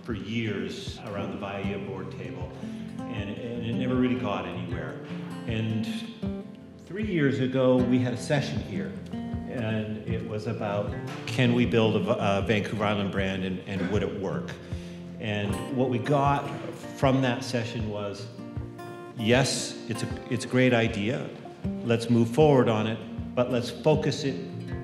for years around the Bahia board table, and it never really got anywhere. And 3 years ago, we had a session here, and it was about, can we build a Vancouver Island brand, and would it work? And what we got from that session was, yes, it's a great idea. Let's move forward on it, but let's focus it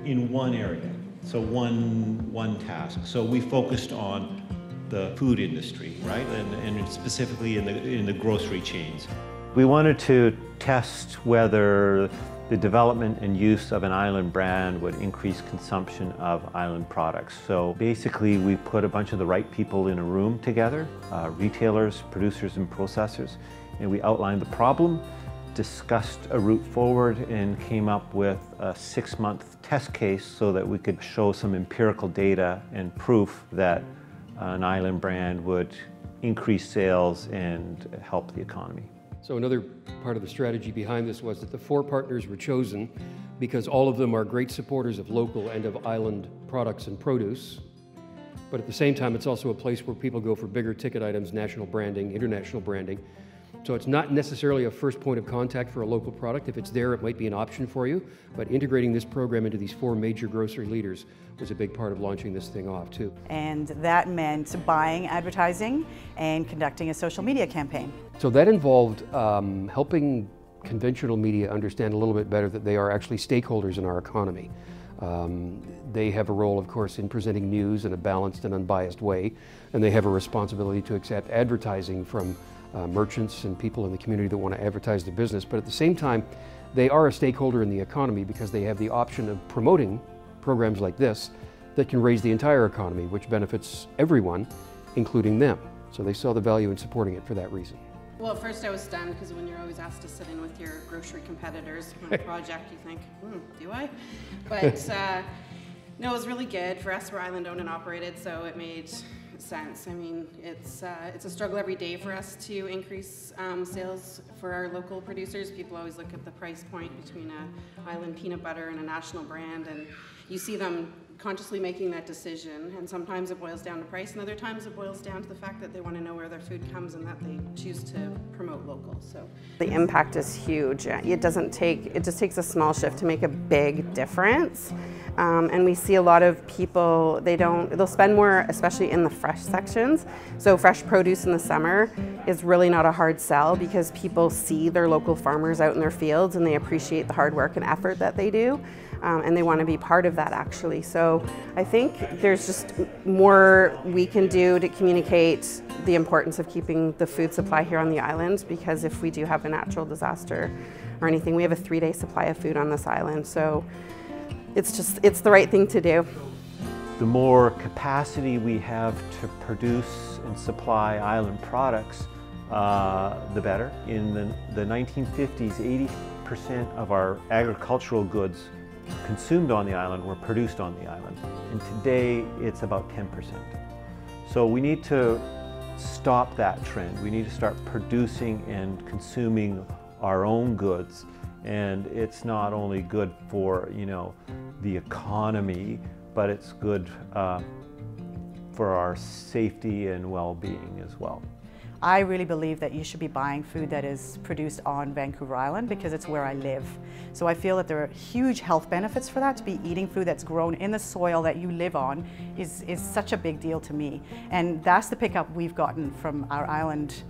in one area. So one task. So we focused on the food industry, right? And specifically in the grocery chains. We wanted to test whether the development and use of an island brand would increase consumption of island products. So basically we put a bunch of the right people in a room together, retailers, producers, and processors, and we outlined the problem, discussed a route forward, and came up with a 6-month test case so that we could show some empirical data and proof that an island brand would increase sales and help the economy. So another part of the strategy behind this was that the 4 partners were chosen because all of them are great supporters of local and of island products and produce. But at the same time, it's also a place where people go for bigger ticket items, national branding, international branding. So it's not necessarily a first point of contact for a local product. If it's there, it might be an option for you. But integrating this program into these 4 major grocery leaders was a big part of launching this thing off too. And that meant buying advertising and conducting a social media campaign. So that involved helping conventional media understand a little bit better that they are actually stakeholders in our economy. They have a role, of course, in presenting news in a balanced and unbiased way, and they have a responsibility to accept advertising from merchants and people in the community that want to advertise their business. But at the same time, they are a stakeholder in the economy because they have the option of promoting programs like this that can raise the entire economy, which benefits everyone, including them. So they saw the value in supporting it for that reason. Well, at first I was stunned because when you're always asked to sit in with your grocery competitors on a project, you think, do I? But no, it was really good. For us, we're island owned and operated, so it made sense. I mean, it's a struggle every day for us to increase sales for our local producers. People always look at the price point between a island peanut butter and a national brand, and you see them consciously making that decision, and sometimes it boils down to price, and other times it boils down to the fact that they want to know where their food comes and that they choose to promote local. So the impact is huge. It just takes a small shift to make a big difference. And we see a lot of people, they'll spend more, especially in the fresh sections. So fresh produce in the summer is really not a hard sell because people see their local farmers out in their fields and they appreciate the hard work and effort that they do. And they want to be part of that actually. So I think there's just more we can do to communicate the importance of keeping the food supply here on the island, because if we do have a natural disaster or anything, we have a 3-day supply of food on this island. So it's the right thing to do. The more capacity we have to produce and supply island products, the better. In the 1950s, 80% of our agricultural goods consumed on the island were produced on the island. And today, it's about 10%. So we need to stop that trend. We need to start producing and consuming our own goods. And it's not only good for, the economy, but it's good for our safety and well-being as well. I really believe that you should be buying food that is produced on Vancouver Island because it's where I live. So I feel that there are huge health benefits for that. To be eating food that's grown in the soil that you live on is such a big deal to me. And that's the pickup we've gotten from our island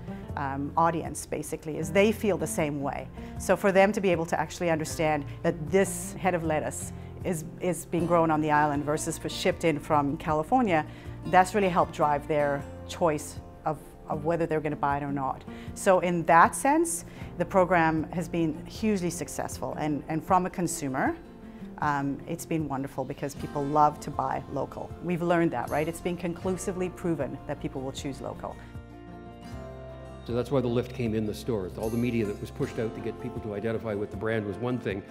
audience, basically, is they feel the same way. So for them to be able to actually understand that this head of lettuce is being grown on the island versus shipped in from California, that's really helped drive their choice of whether they're going to buy it or not. So in that sense, the program has been hugely successful, and from a consumer, it's been wonderful because people love to buy local. We've learned that, right? It's been conclusively proven that people will choose local. So that's why the lift came in the stores. All the media that was pushed out to get people to identify with the brand was one thing,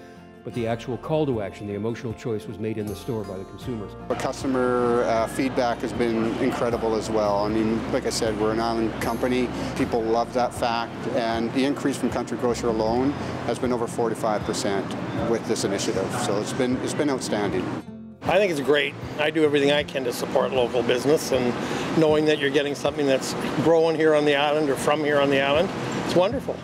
but the actual call to action, the emotional choice, was made in the store by the consumers. The customer feedback has been incredible as well. I mean, like I said, we're an island company. People love that fact, and the increase from Country Grocer alone has been over 45% with this initiative. So it's been outstanding. I think it's great. I do everything I can to support local business, and knowing that you're getting something that's growing here on the island or from here on the island, it's wonderful.